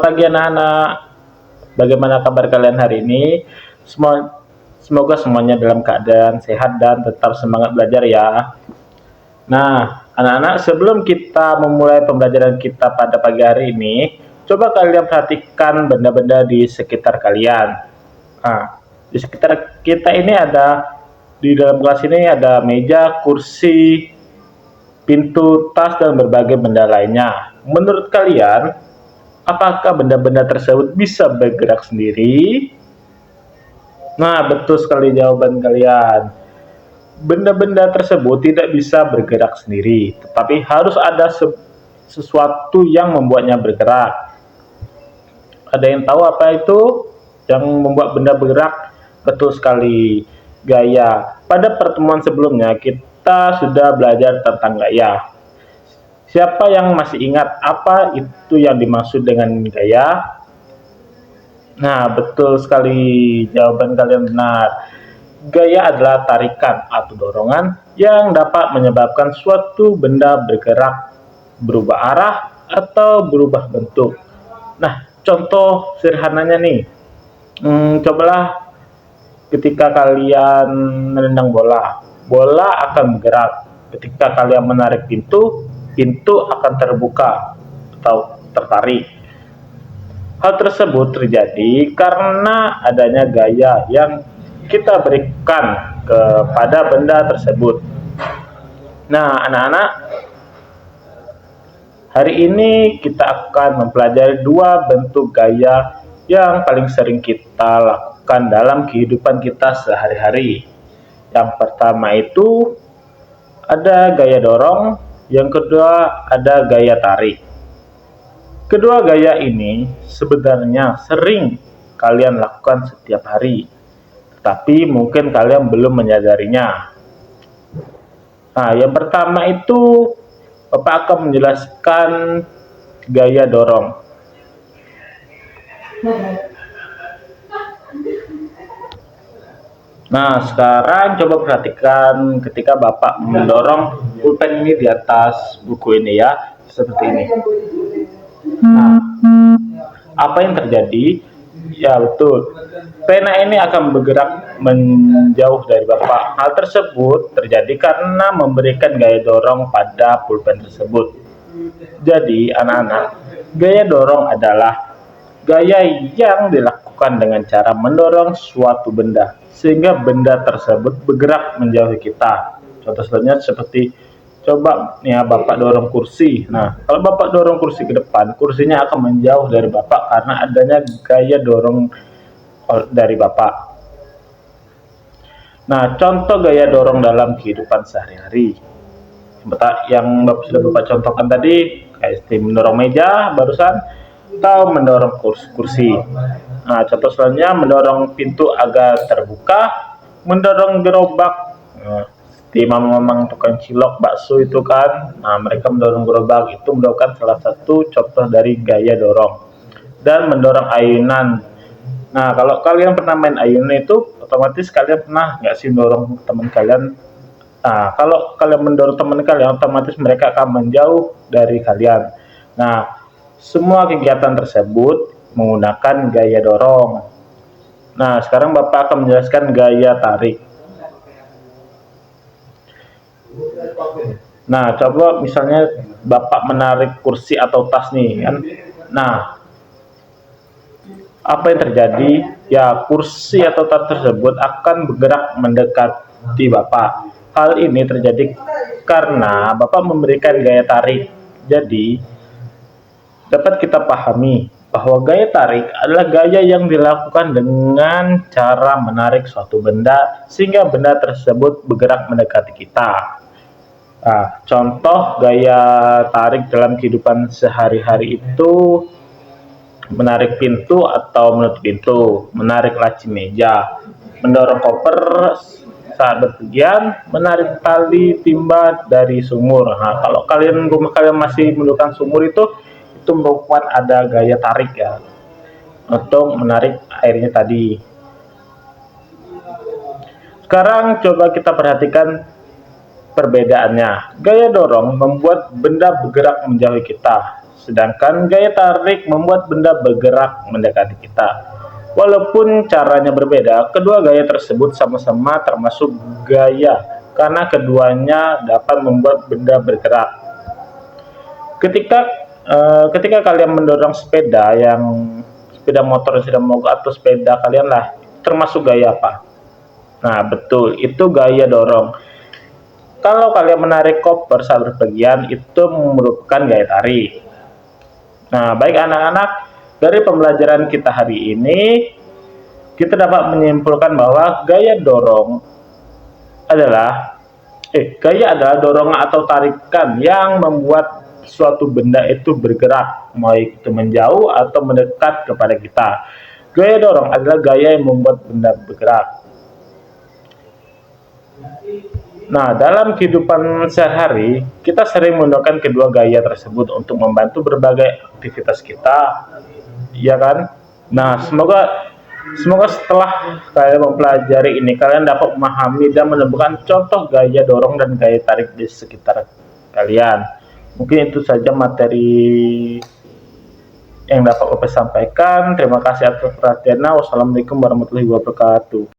Pagi anak-anak, bagaimana kabar kalian hari ini? Semoga semuanya dalam keadaan sehat dan tetap semangat belajar ya. Nah, anak-anak, sebelum kita memulai pembelajaran kita pada pagi hari ini, coba kalian perhatikan benda-benda di sekitar kalian. Nah, di sekitar kita ini di dalam kelas ini ada meja, kursi, pintu, tas, dan berbagai benda lainnya. Menurut kalian, apakah benda-benda tersebut bisa bergerak sendiri? Nah, betul sekali jawaban kalian. Benda-benda tersebut tidak bisa bergerak sendiri, tetapi harus ada sesuatu yang membuatnya bergerak. Ada yang tahu apa itu yang membuat benda bergerak? Betul sekali, gaya. Pada pertemuan sebelumnya kita sudah belajar tentang gaya. Siapa yang masih ingat apa itu yang dimaksud dengan gaya? Nah, betul sekali, jawaban kalian benar. Gaya adalah tarikan atau dorongan yang dapat menyebabkan suatu benda bergerak, berubah arah, atau berubah bentuk. Nah, contoh sederhananya nih, cobalah ketika kalian menendang bola, bola akan bergerak. Ketika kalian menarik pintu, pintu akan terbuka atau tertarik. Hal tersebut terjadi karena adanya gaya yang kita berikan kepada benda tersebut. Nah, anak-anak, hari ini kita akan mempelajari dua bentuk gaya yang paling sering kita lakukan dalam kehidupan kita sehari-hari. Yang pertama itu ada gaya dorong, yang kedua ada gaya tarik. Kedua gaya ini sebenarnya sering kalian lakukan setiap hari, tapi mungkin kalian belum menyadarinya. Nah, yang pertama itu Bapak akan menjelaskan gaya dorong. Nah, sekarang coba perhatikan ketika Bapak mendorong pulpen ini di atas buku ini ya, seperti ini. Nah, apa yang terjadi? Ya betul, pena ini akan bergerak menjauh dari Bapak. Hal tersebut terjadi karena memberikan gaya dorong pada pulpen tersebut. Jadi anak-anak, gaya dorong adalah gaya yang dilakukan dengan cara mendorong suatu benda sehingga benda tersebut bergerak menjauhi kita. Contoh selanjutnya seperti coba nih ya, Bapak dorong kursi. Nah, kalau Bapak dorong kursi ke depan, kursinya akan menjauh dari Bapak karena adanya gaya dorong dari Bapak. Nah, contoh gaya dorong dalam kehidupan sehari-hari. Yang sudah Bapak contohkan tadi, kayak seperti mendorong meja barusan, atau mendorong kursi. Nah, contoh selanjutnya mendorong pintu agar terbuka, mendorong gerobak. Nah, di mamang tukang cilok bakso itu kan, nah mereka mendorong gerobak, itu merupakan salah satu contoh dari gaya dorong. Dan mendorong ayunan. Nah, kalau kalian pernah main ayunan itu otomatis kalian pernah nggak sih mendorong teman kalian? Nah, kalau kalian mendorong teman kalian, otomatis mereka akan menjauh dari kalian. Nah, semua kegiatan tersebut menggunakan gaya dorong. Nah, sekarang Bapak akan menjelaskan gaya tarik. Nah, coba misalnya Bapak menarik kursi atau tas nih kan. Nah, apa yang terjadi? Ya, kursi atau tas tersebut akan bergerak mendekati Bapak. Hal ini terjadi karena Bapak memberikan gaya tarik. Jadi, dapat kita pahami bahwa gaya tarik adalah gaya yang dilakukan dengan cara menarik suatu benda sehingga benda tersebut bergerak mendekati kita. Nah, contoh gaya tarik dalam kehidupan sehari-hari itu menarik pintu atau menutup pintu, menarik laci meja, mendorong koper saat berpergian, menarik tali timba dari sumur. Nah, kalau rumah kalian masih menggunakan sumur itu merupakan ada gaya tarik ya, untuk menarik airnya tadi. Sekarang coba kita perhatikan perbedaannya. Gaya dorong membuat benda bergerak menjauhi kita, sedangkan gaya tarik membuat benda bergerak mendekati kita. Walaupun caranya berbeda, kedua gaya tersebut sama-sama termasuk gaya karena keduanya dapat membuat benda bergerak. Ketika kalian mendorong sepeda motor, sepeda mogok atau sepeda kalian lah, termasuk gaya apa? Nah, betul, itu gaya dorong. Kalau kalian menarik koper saat berpergian, itu merupakan gaya tarik. Nah, baik anak-anak, dari pembelajaran kita hari ini, kita dapat menyimpulkan bahwa gaya adalah dorongan atau tarikan yang membuat suatu benda itu bergerak, mau itu menjauh atau mendekat kepada kita. Gaya dorong adalah gaya yang membuat benda bergerak. Nah, dalam kehidupan sehari-hari, kita sering menggunakan kedua gaya tersebut untuk membantu berbagai aktivitas kita, ya kan? Nah, semoga setelah kalian mempelajari ini, kalian dapat memahami dan menemukan contoh gaya dorong dan gaya tarik di sekitar kalian. Mungkin itu saja materi yang dapat saya sampaikan. Terima kasih atas perhatiannya. Wassalamualaikum warahmatullahi wabarakatuh.